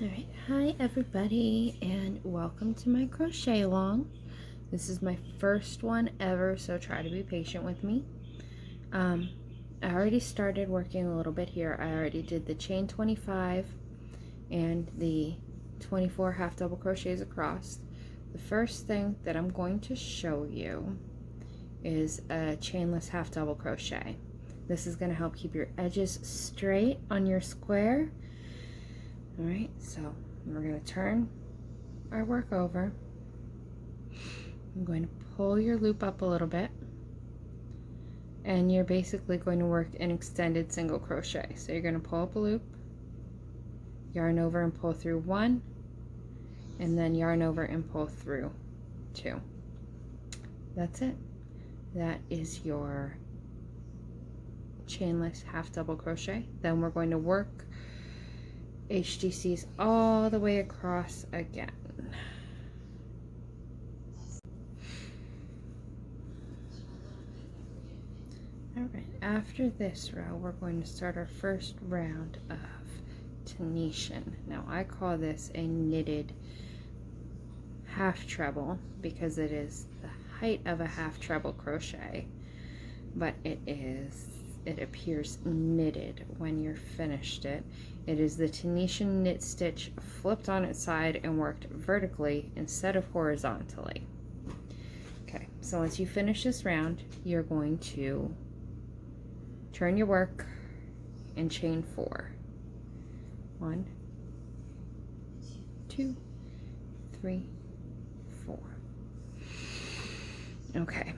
Alright, hi everybody and welcome to my crochet along. This is my first one ever, so try to be patient with me. I already started working a little bit here. I already did the chain 25 and the 24 half double crochets across. The first thing that I'm going to show you is a chainless half double crochet. This is going to help keep your edges straight on your square. Alright, so we're going to turn our work over. I'm going to pull your loop up a little bit, and you're basically going to work an extended single crochet. So you're going to pull up a loop, yarn over and pull through one, and then yarn over and pull through two. That's it. That is your chainless half double crochet. Then we're going to work HDCs all the way across again. Alright, after this row, we're going to start our first round of Tunisian. Now, I call this a knitted half treble because it is the height of a half treble crochet, but it appears knitted when you're finished it. It is the Tunisian knit stitch flipped on its side and worked vertically instead of horizontally. Okay, so once you finish this round, you're going to turn your work and chain 4. 1, 2, 3, 4. Okay.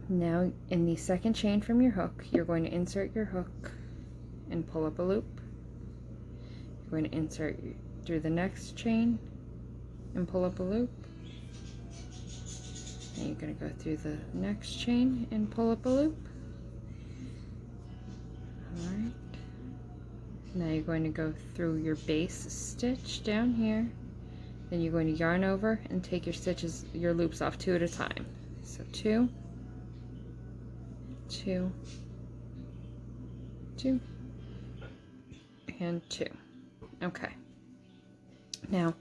Now, in the second chain from your hook, you're going to insert your hook and pull up a loop. You're going to insert through the next chain and pull up a loop. And you're going to go through the next chain and pull up a loop. Alright. Now you're going to go through your base stitch down here. Then you're going to yarn over and take your stitches, your loops off 2 at a time. So 2, 2, 2, and 2. Okay. Now,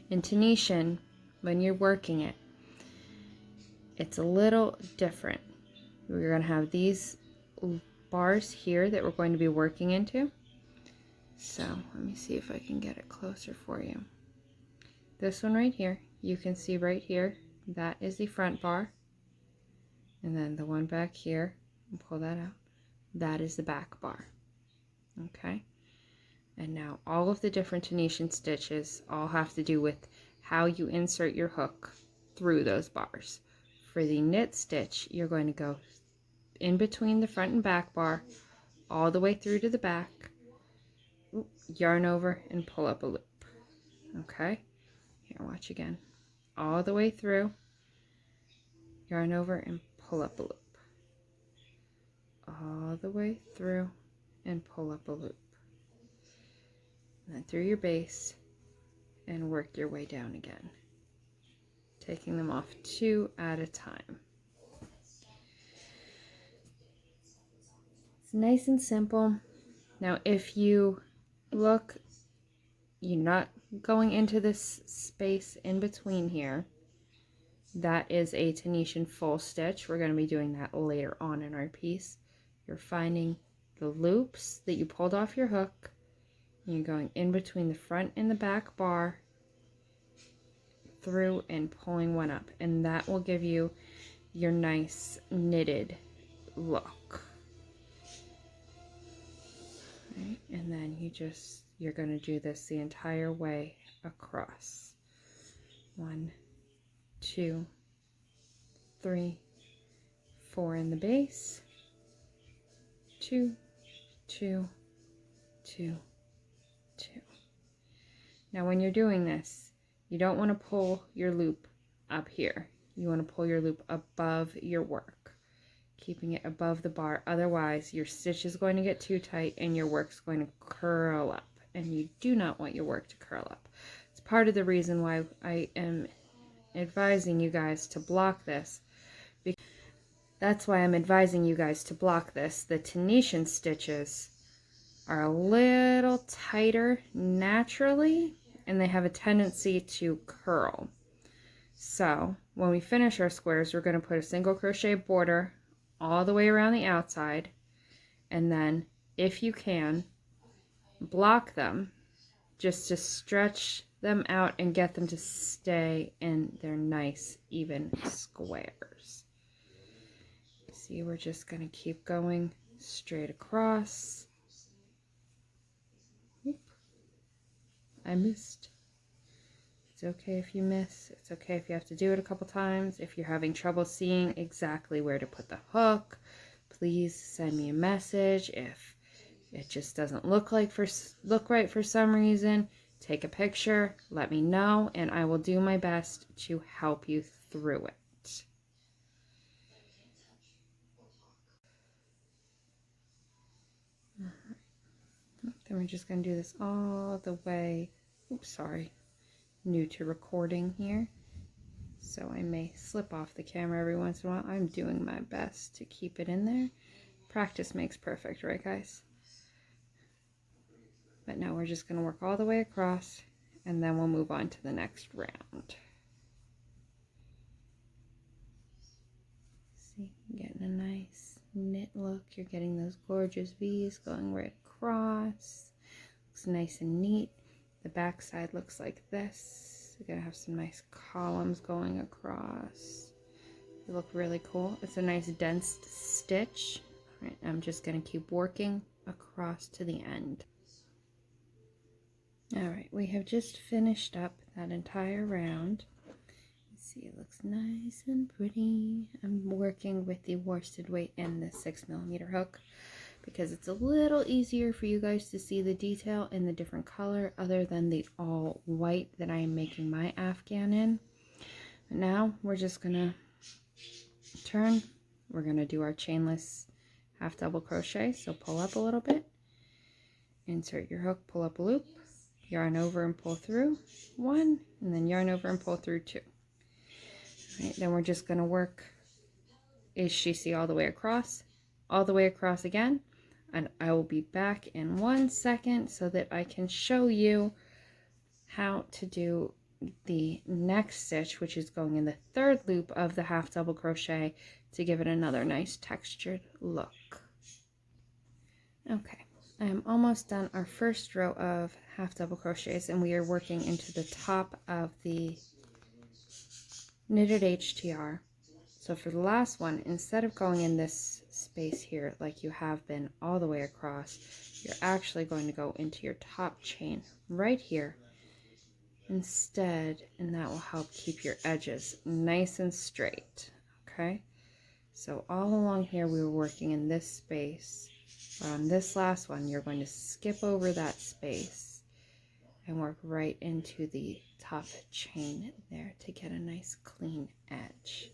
in Tunisian, when you're working it, it's a little different. We're going to have these bars here that we're going to be working into. So, let me see if I can get it closer for you. This one right here, you can see right here, that is the front bar. And then the one back here, pull that out, that is the back bar. Okay, and now all of the different Tunisian stitches all have to do with how you insert your hook through those bars. For the knit stitch, you're going to go in between the front and back bar all the way through to the back, yarn over and pull up a loop. Okay, here, watch again, all the way through, yarn over and pull up a loop. All the way through and pull up a loop. And then through your base and work your way down again, taking them off 2 at a time. It's nice and simple. Now if you look, you're not going into this space in between here. That is a Tunisian full stitch. We're going to be doing that later on in our piece. You're finding the loops that you pulled off your hook, and you're going in between the front and the back bar through and pulling one up, and that will give you your nice knitted look. Right? And then you're going to do this the entire way across. 1, 2, 3, 4 in the base, 2, 2, 2, 2. Now when you're doing this, you don't want to pull your loop up here. You want to pull your loop above your work, keeping it above the bar. Otherwise, your stitch is going to get too tight and your work's going to curl up. And you do not want your work to curl up. It's part of the reason why I am advising you guys to block this. That's why I'm advising you guys to block this. The Tunisian stitches are a little tighter naturally and they have a tendency to curl. So when we finish our squares, we're going to put a single crochet border all the way around the outside, and then if you can, block them just to stretch them out and get them to stay in their nice even squares. See, we're just going to keep going straight across. Oop. I missed. It's okay if you miss. It's okay if you have to do it a couple times. If you're having trouble seeing exactly where to put the hook, please send me a message. If it just doesn't look right for some reason, take a picture, let me know, and I will do my best to help you through it. Then we're just going to do this all the way. Oops, sorry. New to recording here, so I may slip off the camera every once in a while. I'm doing my best to keep it in there. Practice makes perfect, right guys? But now we're just going to work all the way across, and then we'll move on to the next round. See, getting a nice knit look. You're getting those gorgeous V's going right across. Looks nice and neat. The back side looks like this. You're gonna have some nice columns going across. They look really cool. It's a nice dense stitch. All right, I'm just gonna keep working across to the end. All right, we have just finished up that entire round. See, it looks nice and pretty. I'm working with the worsted weight and the 6mm hook because it's a little easier for you guys to see the detail in the different color other than the all white that I am making my Afghan in. But now we're just gonna turn. We're gonna do our chainless half double crochet. So pull up a little bit, insert your hook, pull up a loop, yarn over and pull through one, and then yarn over and pull through two. Right, then we're just going to work HGC all the way across again, and I will be back in 1 second so that I can show you how to do the next stitch, which is going in the third loop of the half double crochet to give it another nice textured look. Okay, I am almost done our first row of half double crochets, and we are working into the top of the knitted HTR. So for the last one, instead of going in this space here like you have been all the way across, you're actually going to go into your top chain right here instead, and that will help keep your edges nice and straight. Okay, so all along here we were working in this space, but on this last one you're going to skip over that space and work right into the top chain there to get a nice clean edge.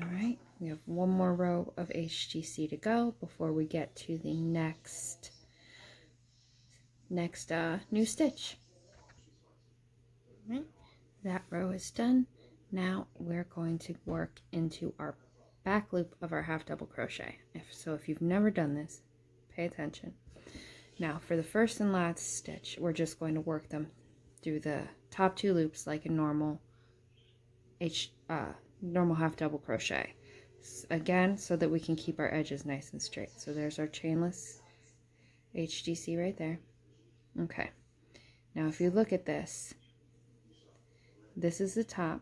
All right, we have one more row of HGC to go before we get to the next new stitch. All right, that row is done. Now we're going to work into our back loop of our half double crochet. If you've never done this, pay attention. Now for the first and last stitch, we're just going to work them through the top two loops like a normal half double crochet. Again, so that we can keep our edges nice and straight. So there's our chainless HGC right there. Okay, now if you look at this, this is the top.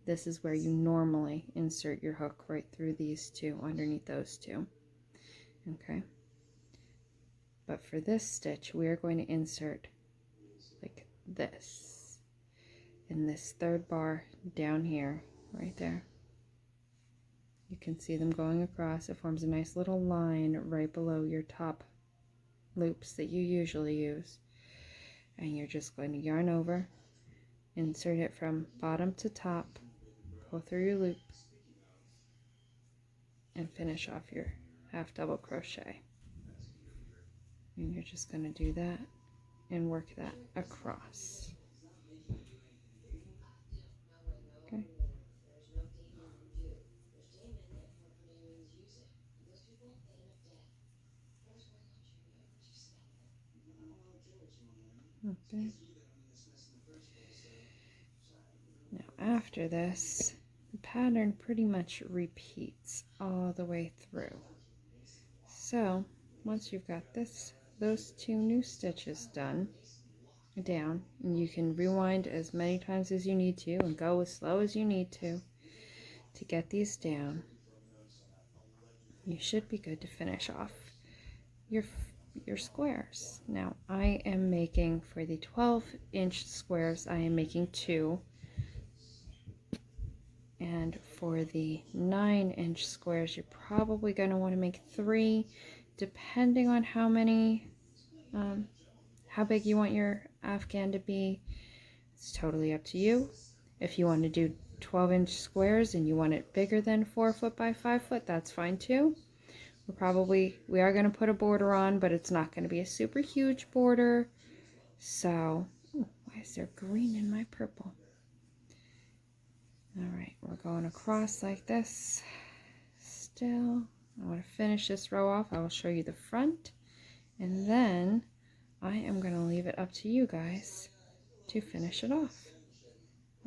This is where you normally insert your hook, right through these two, underneath those two. Okay. But for this stitch, we are going to insert like this in this third bar down here, right there. You can see them going across. It forms a nice little line right below your top loops that you usually use. And you're just going to yarn over, insert it from bottom to top, pull through your loop, and finish off your half double crochet. And you're just going to do that and work that across. Okay. Okay. after this, the pattern pretty much repeats all the way through. So once you've got those 2 new stitches down, and you can rewind as many times as you need to and go as slow as you need to get these down, you should be good to finish off your squares. Now I am making, for the 12-inch squares, I am making 2, and for the 9-inch squares you're probably going to want to make 3, depending on how big you want your afghan to be. It's totally up to you. If you want to do 12-inch squares and you want it bigger than 4 foot by 5 foot, that's fine too. We are going to put a border on, but it's not going to be a super huge border. So, why is there green in my purple? Alright, we're going across like this. Still, I want to finish this row off. I will show you the front, and then I am going to leave it up to you guys to finish it off.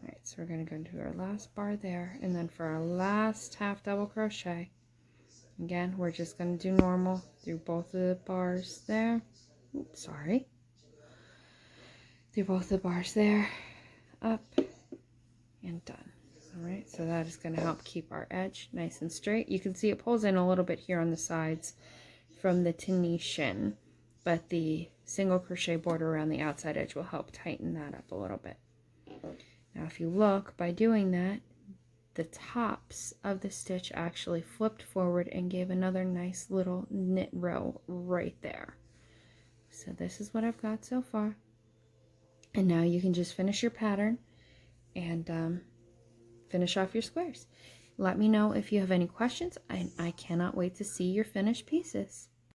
Alright, so we're going to go into our last bar there, and then for our last half double crochet, again, we're just going to do normal through both of the bars there. Oops, sorry. Through both the bars there, up, and done. Alright, so that is going to help keep our edge nice and straight. You can see it pulls in a little bit here on the sides from the Tunisian, but the single crochet border around the outside edge will help tighten that up a little bit. Now if you look, by doing that, the tops of the stitch actually flipped forward and gave another nice little knit row right there. So this is what I've got so far. And now you can just finish your pattern and finish off your squares. Let me know if you have any questions. I cannot wait to see your finished pieces.